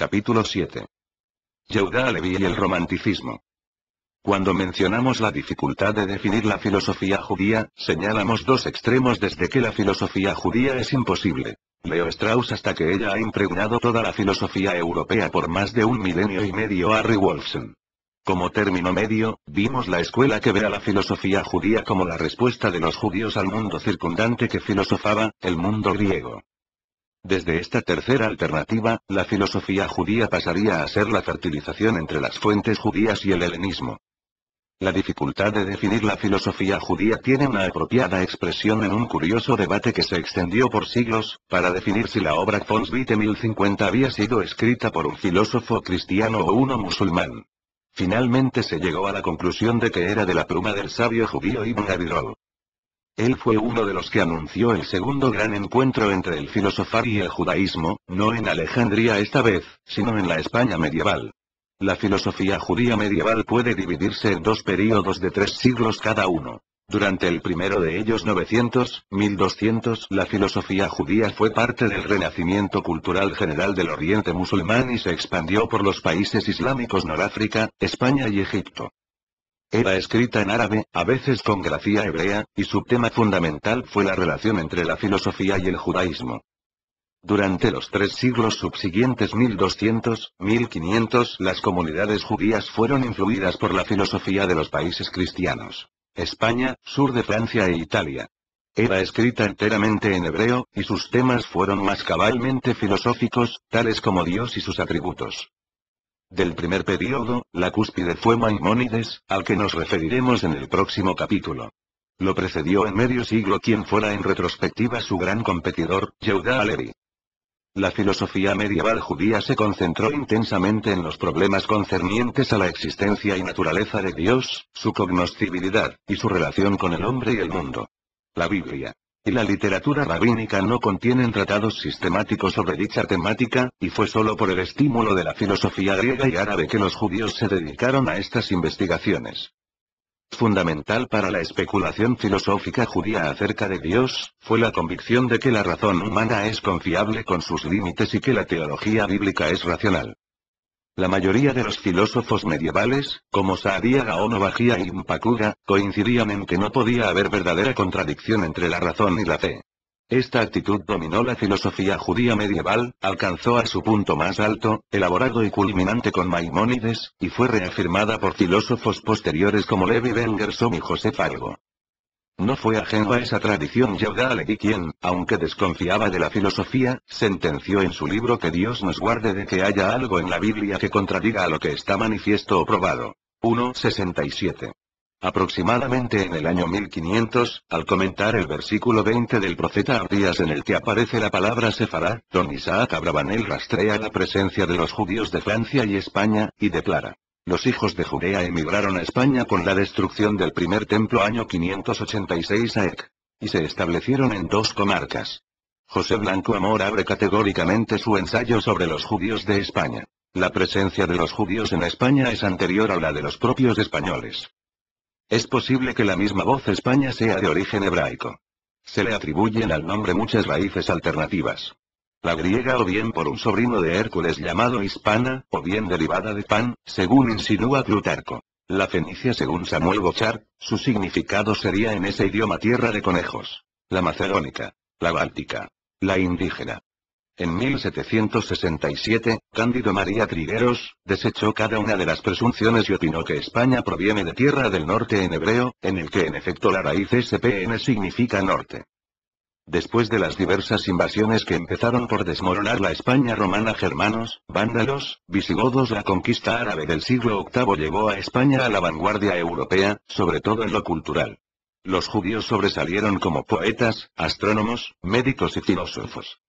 Capítulo 7. Yehuda Halevi y el romanticismo. Cuando mencionamos la dificultad de definir la filosofía judía, señalamos dos extremos desde que la filosofía judía es imposible. Leo Strauss hasta que ella ha impregnado toda la filosofía europea por más de 1,5 milenios. Harry Wolfson. Como término medio, vimos la escuela que ve a la filosofía judía como la respuesta de los judíos al mundo circundante que filosofaba, el mundo griego. Desde esta tercera alternativa, la filosofía judía pasaría a ser la fertilización entre las fuentes judías y el helenismo. La dificultad de definir la filosofía judía tiene una apropiada expresión en un curioso debate que se extendió por siglos, para definir si la obra Fons Vitae 1050 había sido escrita por un filósofo cristiano o uno musulmán. Finalmente se llegó a la conclusión de que era de la pluma del sabio judío Ibn Abirol. Él fue uno de los que anunció el segundo gran encuentro entre el filosofar y el judaísmo, no en Alejandría esta vez, sino en la España medieval. La filosofía judía medieval puede dividirse en dos períodos de 3 siglos cada uno. Durante el primero de ellos 900-1200, la filosofía judía fue parte del renacimiento cultural general del Oriente musulmán y se expandió por los países islámicos Noráfrica, España y Egipto. Era escrita en árabe, a veces con grafía hebrea, y su tema fundamental fue la relación entre la filosofía y el judaísmo. Durante los 3 siglos subsiguientes 1200-1500, las comunidades judías fueron influidas por la filosofía de los países cristianos. España, sur de Francia e Italia. Era escrita enteramente en hebreo, y sus temas fueron más cabalmente filosóficos, tales como Dios y sus atributos. Del primer período, la cúspide fue Maimónides, al que nos referiremos en el próximo capítulo. Lo precedió en medio siglo quien fuera en retrospectiva su gran competidor, Yehuda Halevi. La filosofía medieval judía se concentró intensamente en los problemas concernientes a la existencia y naturaleza de Dios, su cognoscibilidad, y su relación con el hombre y el mundo. La Biblia y la literatura rabínica no contienen tratados sistemáticos sobre dicha temática, y fue solo por el estímulo de la filosofía griega y árabe que los judíos se dedicaron a estas investigaciones. Fundamental para la especulación filosófica judía acerca de Dios, fue la convicción de que la razón humana es confiable con sus límites y que la teología bíblica es racional. La mayoría de los filósofos medievales, como Saadia Gaon o Bajía y Mpakura, coincidían en que no podía haber verdadera contradicción entre la razón y la fe. Esta actitud dominó la filosofía judía medieval, alcanzó a su punto más alto, elaborado y culminante con Maimónides, y fue reafirmada por filósofos posteriores como Levi Ben Gershom y José Fargo. No fue ajeno a esa tradición Yehuda Halevi quien, aunque desconfiaba de la filosofía, sentenció en su libro que Dios nos guarde de que haya algo en la Biblia que contradiga a lo que está manifiesto o probado. 1:67. Aproximadamente en el año 1500, al comentar el versículo 20 del profeta Abdías en el que aparece la palabra Sefará, don Isaac Abravanel rastrea la presencia de los judíos de Francia y España, y declara: los hijos de Judea emigraron a España con la destrucción del primer templo año 586 AEC. Y se establecieron en 2 comarcas. José Blanco Amor abre categóricamente su ensayo sobre los judíos de España. La presencia de los judíos en España es anterior a la de los propios españoles. Es posible que la misma voz España sea de origen hebraico. Se le atribuyen al nombre muchas raíces alternativas. La griega o bien por un sobrino de Hércules llamado Hispana, o bien derivada de Pan, según insinúa Plutarco. La fenicia según Samuel Bochart, su significado sería en ese idioma tierra de conejos. La macedónica. La báltica. La indígena. En 1767, Cándido María Trigueros, desechó cada una de las presunciones y opinó que España proviene de tierra del norte en hebreo, en el que en efecto la raíz SPN significa norte. Después de las diversas invasiones que empezaron por desmoronar la España romana, germanos, vándalos, visigodos, la conquista árabe del siglo VIII llevó a España a la vanguardia europea, sobre todo en lo cultural. Los judíos sobresalieron como poetas, astrónomos, médicos y filósofos.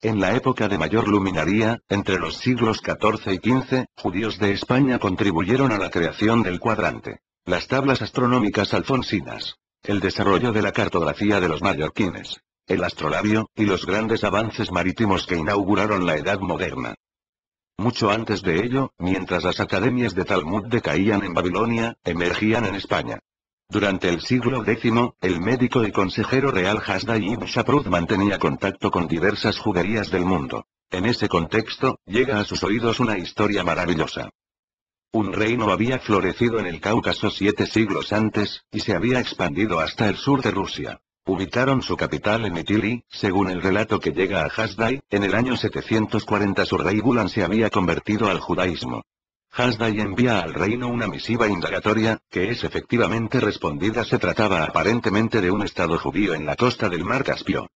En la época de mayor luminaría, entre los siglos XIV y XV, judíos de España contribuyeron a la creación del cuadrante, las tablas astronómicas alfonsinas, el desarrollo de la cartografía de los mallorquines, el astrolabio, y los grandes avances marítimos que inauguraron la Edad Moderna. Mucho antes de ello, mientras las academias de Talmud decaían en Babilonia, emergían en España. Durante el siglo X, el médico y consejero real Hasdai ibn Shaprut mantenía contacto con diversas juderías del mundo. En ese contexto, llega a sus oídos una historia maravillosa. Un reino había florecido en el Cáucaso 7 siglos antes, y se había expandido hasta el sur de Rusia. Ubicaron su capital en Itili, según el relato que llega a Hasdai, en el año 740 su rey Bulan se había convertido al judaísmo. Hasdai envía al reino una misiva indagatoria, que es efectivamente respondida. Se trataba aparentemente de un estado judío en la costa del mar Caspio.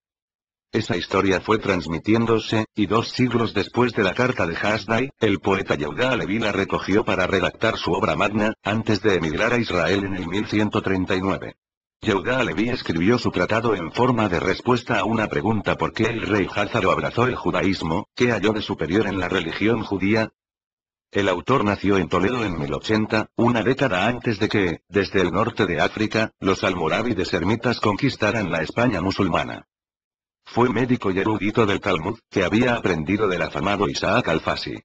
Esa historia fue transmitiéndose, y 2 siglos después de la carta de Hasdai, el poeta Yehuda Alevi la recogió para redactar su obra magna, antes de emigrar a Israel en el 1139. Yehuda Alevi escribió su tratado en forma de respuesta a una pregunta: ¿por qué el rey Házaro abrazó el judaísmo? ¿Qué halló de superior en la religión judía? El autor nació en Toledo en 1080, una década antes de que, desde el norte de África, los almorávides ermitas conquistaran la España musulmana. Fue médico y erudito del Talmud, que había aprendido del afamado Isaac al-Fasi.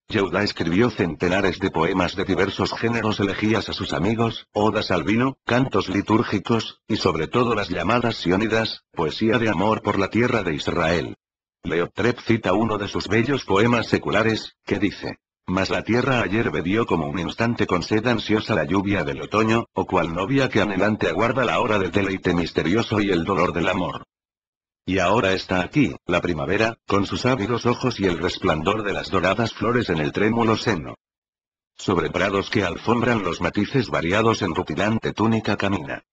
Yehuda escribió centenares de poemas de diversos géneros, elegías a sus amigos, odas al vino, cantos litúrgicos, y sobre todo las llamadas siónidas, poesía de amor por la tierra de Israel. Leotrep cita uno de sus bellos poemas seculares, que dice: «Mas la tierra ayer bebió como un instante con sed ansiosa la lluvia del otoño, o cual novia que anhelante aguarda la hora del deleite misterioso y el dolor del amor». Y ahora está aquí, la primavera, con sus ávidos ojos y el resplandor de las doradas flores en el trémulo seno. Sobre prados que alfombran los matices variados en rutilante túnica camina.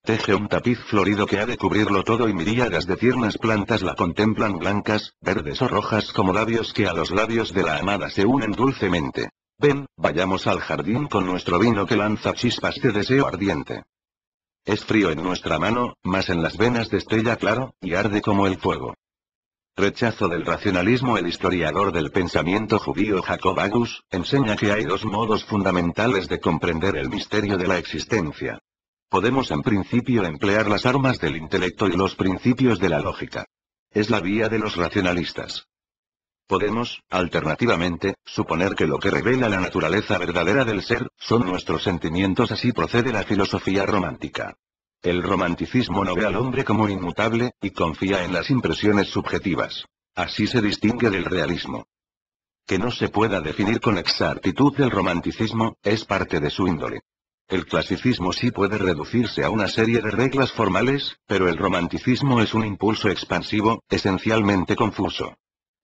Teje un tapiz florido que ha de cubrirlo todo, y miríadas de tiernas plantas la contemplan, blancas, verdes o rojas como labios que a los labios de la amada se unen dulcemente. Ven, vayamos al jardín con nuestro vino que lanza chispas de deseo ardiente. Es frío en nuestra mano, mas en las venas destella claro, y arde como el fuego. Rechazo del racionalismo. El historiador del pensamiento judío Jacob Agus, enseña que hay 2 modos fundamentales de comprender el misterio de la existencia. Podemos en principio emplear las armas del intelecto y los principios de la lógica. Es la vía de los racionalistas. Podemos, alternativamente, suponer que lo que revela la naturaleza verdadera del ser, son nuestros sentimientos. Así procede la filosofía romántica. El romanticismo no ve al hombre como inmutable, y confía en las impresiones subjetivas. Así se distingue del realismo. Que no se pueda definir con exactitud el romanticismo, es parte de su índole. El clasicismo sí puede reducirse a una serie de reglas formales, pero el romanticismo es un impulso expansivo, esencialmente confuso.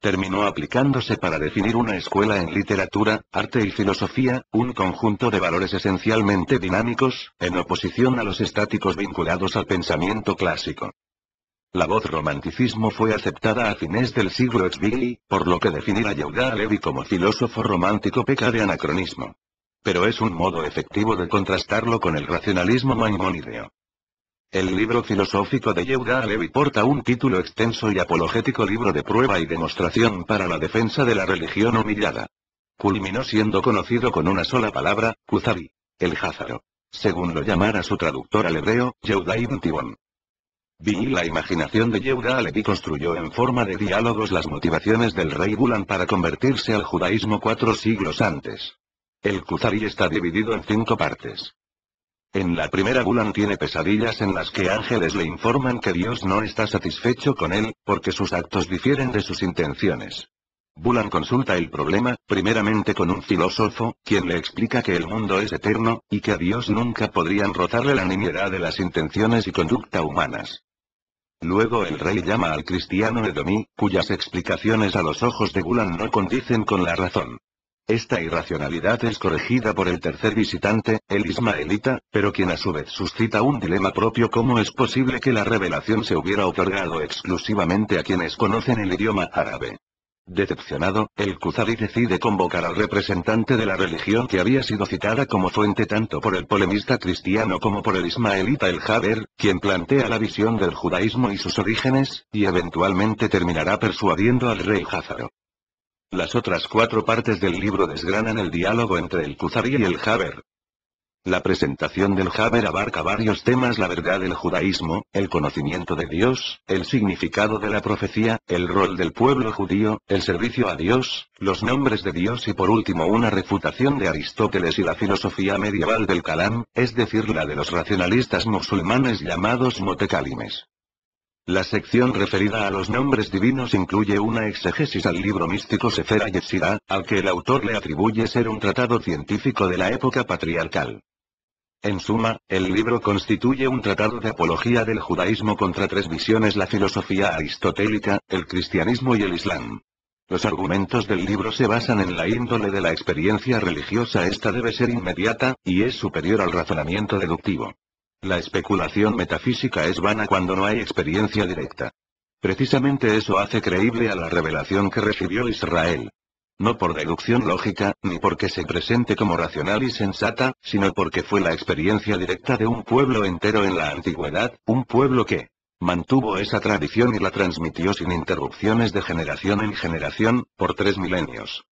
Terminó aplicándose para definir una escuela en literatura, arte y filosofía, un conjunto de valores esencialmente dinámicos, en oposición a los estáticos vinculados al pensamiento clásico. La voz romanticismo fue aceptada a fines del siglo XX, por lo que definir a Yehuda Alevi como filósofo romántico peca de anacronismo. Pero es un modo efectivo de contrastarlo con el racionalismo maimonideo. El libro filosófico de Yehuda Alevi porta un título extenso y apologético: libro de prueba y demostración para la defensa de la religión humillada. Culminó siendo conocido con una sola palabra, Kuzavi, el Házaro, según lo llamara su traductor al hebreo, Yehuda ibn Tibón. La imaginación de Yehuda Alevi construyó en forma de diálogos las motivaciones del rey Bulan para convertirse al judaísmo 4 siglos antes. El Kuzavi está dividido en 5 partes. En la primera, Bulan tiene pesadillas en las que ángeles le informan que Dios no está satisfecho con él, porque sus actos difieren de sus intenciones. Bulan consulta el problema, primeramente con un filósofo, quien le explica que el mundo es eterno, y que a Dios nunca podrían rozarle la nimiedad de las intenciones y conducta humanas. Luego el rey llama al cristiano edomí, cuyas explicaciones a los ojos de Bulan no condicen con la razón. Esta irracionalidad es corregida por el tercer visitante, el ismaelita, pero quien a su vez suscita un dilema propio: ¿cómo es posible que la revelación se hubiera otorgado exclusivamente a quienes conocen el idioma árabe? Decepcionado, el Kuzavi decide convocar al representante de la religión que había sido citada como fuente tanto por el polemista cristiano como por el ismaelita el Jaber, quien plantea la visión del judaísmo y sus orígenes, y eventualmente terminará persuadiendo al rey Házaro. Las otras 4 partes del libro desgranan el diálogo entre el Kuzavi y el Jaber. La presentación del Jaber abarca varios temas: la verdad del judaísmo, el conocimiento de Dios, el significado de la profecía, el rol del pueblo judío, el servicio a Dios, los nombres de Dios y por último una refutación de Aristóteles y la filosofía medieval del Kalam, es decir, la de los racionalistas musulmanes llamados motecálimes. La sección referida a los nombres divinos incluye una exégesis al libro místico Sefer HaYetzirah, al que el autor le atribuye ser un tratado científico de la época patriarcal. En suma, el libro constituye un tratado de apología del judaísmo contra tres visiones: la filosofía aristotélica, el cristianismo y el islam. Los argumentos del libro se basan en la índole de la experiencia religiosa. Esta debe ser inmediata, y es superior al razonamiento deductivo. La especulación metafísica es vana cuando no hay experiencia directa. Precisamente eso hace creíble a la revelación que recibió Israel. No por deducción lógica, ni porque se presente como racional y sensata, sino porque fue la experiencia directa de un pueblo entero en la antigüedad, un pueblo que mantuvo esa tradición y la transmitió sin interrupciones de generación en generación, por 3 milenios.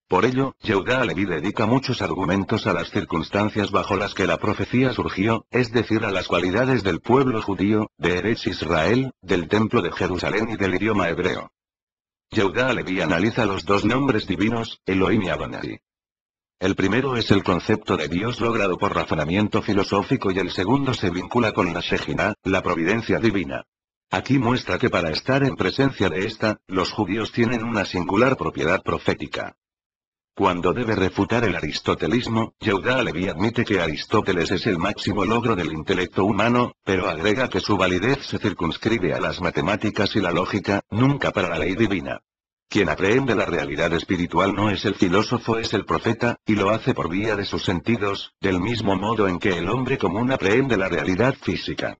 Por ello, Yehuda Halevi dedica muchos argumentos a las circunstancias bajo las que la profecía surgió, es decir, a las cualidades del pueblo judío, de Eretz Israel, del templo de Jerusalén y del idioma hebreo. Yehuda Halevi analiza los dos nombres divinos, Elohim y Adonai. El primero es el concepto de Dios logrado por razonamiento filosófico y el segundo se vincula con la Shejinah, la providencia divina. Aquí muestra que para estar en presencia de esta, los judíos tienen una singular propiedad profética. Cuando debe refutar el aristotelismo, Yehuda Halevi admite que Aristóteles es el máximo logro del intelecto humano, pero agrega que su validez se circunscribe a las matemáticas y la lógica, nunca para la ley divina. Quien aprehende la realidad espiritual no es el filósofo, es el profeta, y lo hace por vía de sus sentidos, del mismo modo en que el hombre común aprehende la realidad física.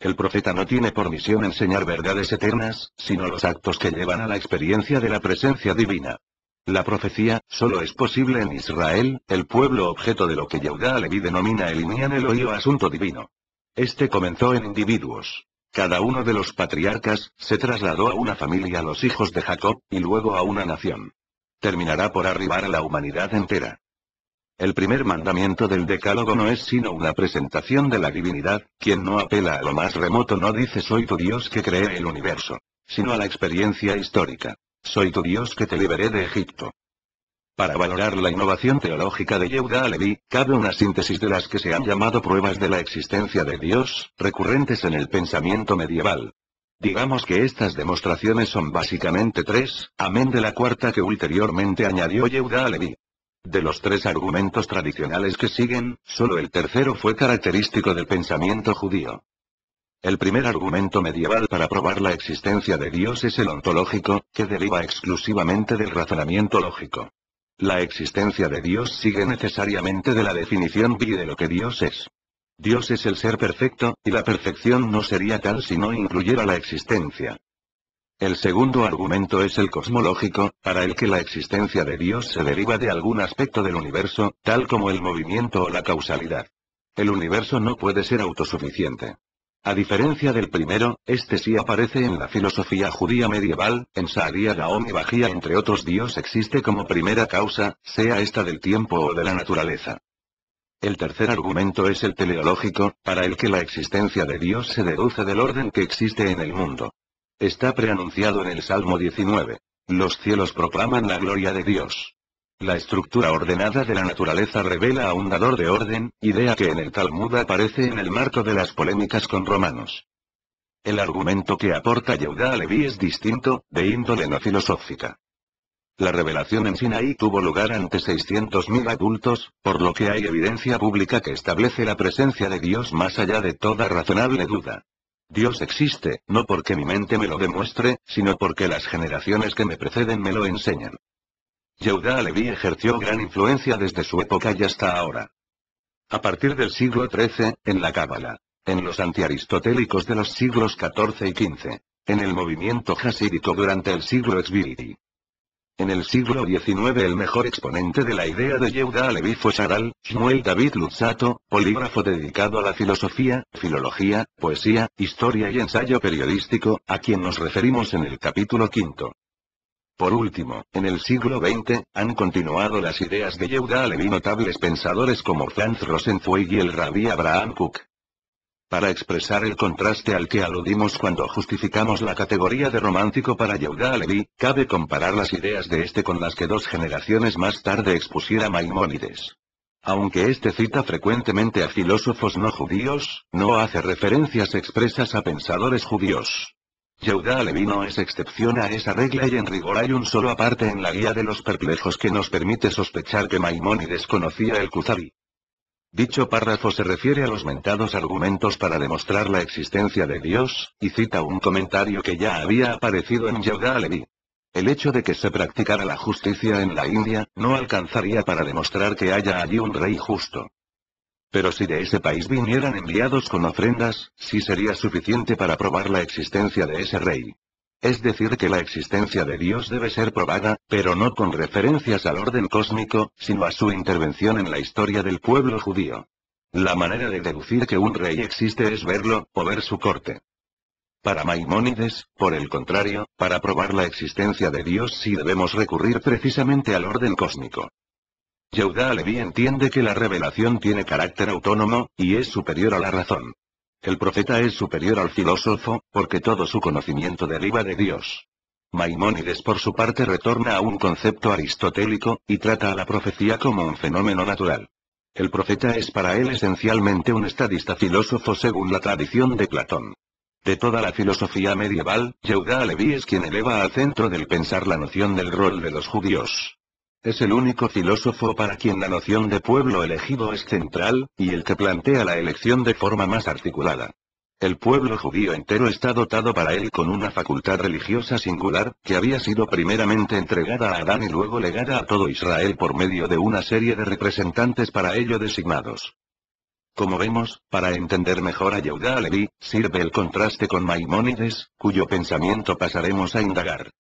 El profeta no tiene por misión enseñar verdades eternas, sino los actos que llevan a la experiencia de la presencia divina. La profecía, solo es posible en Israel, el pueblo objeto de lo que Yehuda Halevi denomina el Inyan Elohí o asunto divino. Este comenzó en individuos. Cada uno de los patriarcas, se trasladó a una familia, a los hijos de Jacob, y luego a una nación. Terminará por arribar a la humanidad entera. El primer mandamiento del Decálogo no es sino una presentación de la divinidad. Quien no apela a lo más remoto no dice soy tu Dios que creé el universo, sino a la experiencia histórica. Soy tu Dios que te liberé de Egipto. Para valorar la innovación teológica de Yehuda Halevi, cabe una síntesis de las que se han llamado pruebas de la existencia de Dios, recurrentes en el pensamiento medieval. Digamos que estas demostraciones son básicamente tres, amén de la cuarta que ulteriormente añadió Yehuda Halevi. De los tres argumentos tradicionales que siguen, solo el tercero fue característico del pensamiento judío. El primer argumento medieval para probar la existencia de Dios es el ontológico, que deriva exclusivamente del razonamiento lógico. La existencia de Dios sigue necesariamente de la definición bi de lo que Dios es. Dios es el ser perfecto, y la perfección no sería tal si no incluyera la existencia. El segundo argumento es el cosmológico, para el que la existencia de Dios se deriva de algún aspecto del universo, tal como el movimiento o la causalidad. El universo no puede ser autosuficiente. A diferencia del primero, este sí aparece en la filosofía judía medieval, en Saadia Gaon y Bajía entre otros. Dios existe como primera causa, sea esta del tiempo o de la naturaleza. El tercer argumento es el teleológico, para el que la existencia de Dios se deduce del orden que existe en el mundo. Está preanunciado en el Salmo 19. Los cielos proclaman la gloria de Dios. La estructura ordenada de la naturaleza revela a un dador de orden, idea que en el Talmud aparece en el marco de las polémicas con romanos. El argumento que aporta Yehuda Halevi es distinto, de índole no filosófica. La revelación en Sinaí tuvo lugar ante 600.000 adultos, por lo que hay evidencia pública que establece la presencia de Dios más allá de toda razonable duda. Dios existe, no porque mi mente me lo demuestre, sino porque las generaciones que me preceden me lo enseñan. Yehuda Halevi ejerció gran influencia desde su época y hasta ahora. A partir del siglo XIII, en la Cábala. En los antiaristotélicos de los siglos XIV y XV. En el movimiento jasídico durante el siglo Exviriti. En el siglo XIX el mejor exponente de la idea de Yehuda Halevi fue Sharal Shmuel David Luzzatto, polígrafo dedicado a la filosofía, filología, poesía, historia y ensayo periodístico, a quien nos referimos en el capítulo 5. Por último, en el siglo XX, han continuado las ideas de Yehuda Halevi notables pensadores como Franz Rosenzweig y el rabí Abraham Kook. Para expresar el contraste al que aludimos cuando justificamos la categoría de romántico para Yehuda Halevi, cabe comparar las ideas de este con las que 2 generaciones más tarde expusiera Maimónides. Aunque este cita frecuentemente a filósofos no judíos, no hace referencias expresas a pensadores judíos. Yehuda Aleví no es excepción a esa regla y en rigor hay un solo aparte en la guía de los perplejos que nos permite sospechar que Maimónides conocía el Kuzari. Dicho párrafo se refiere a los mentados argumentos para demostrar la existencia de Dios, y cita un comentario que ya había aparecido en Yehuda Aleví. El hecho de que se practicara la justicia en la India, no alcanzaría para demostrar que haya allí un rey justo. Pero si de ese país vinieran enviados con ofrendas, sí sería suficiente para probar la existencia de ese rey. Es decir que la existencia de Dios debe ser probada, pero no con referencias al orden cósmico, sino a su intervención en la historia del pueblo judío. La manera de deducir que un rey existe es verlo, o ver su corte. Para Maimónides, por el contrario, para probar la existencia de Dios sí debemos recurrir precisamente al orden cósmico. Yehuda Aleví entiende que la revelación tiene carácter autónomo, y es superior a la razón. El profeta es superior al filósofo, porque todo su conocimiento deriva de Dios. Maimónides por su parte retorna a un concepto aristotélico, y trata a la profecía como un fenómeno natural. El profeta es para él esencialmente un estadista filósofo según la tradición de Platón. De toda la filosofía medieval, Yehuda Aleví es quien eleva al centro del pensar la noción del rol de los judíos. Es el único filósofo para quien la noción de pueblo elegido es central, y el que plantea la elección de forma más articulada. El pueblo judío entero está dotado para él con una facultad religiosa singular, que había sido primeramente entregada a Adán y luego legada a todo Israel por medio de una serie de representantes para ello designados. Como vemos, para entender mejor a Yehuda Aleví, sirve el contraste con Maimónides, cuyo pensamiento pasaremos a indagar.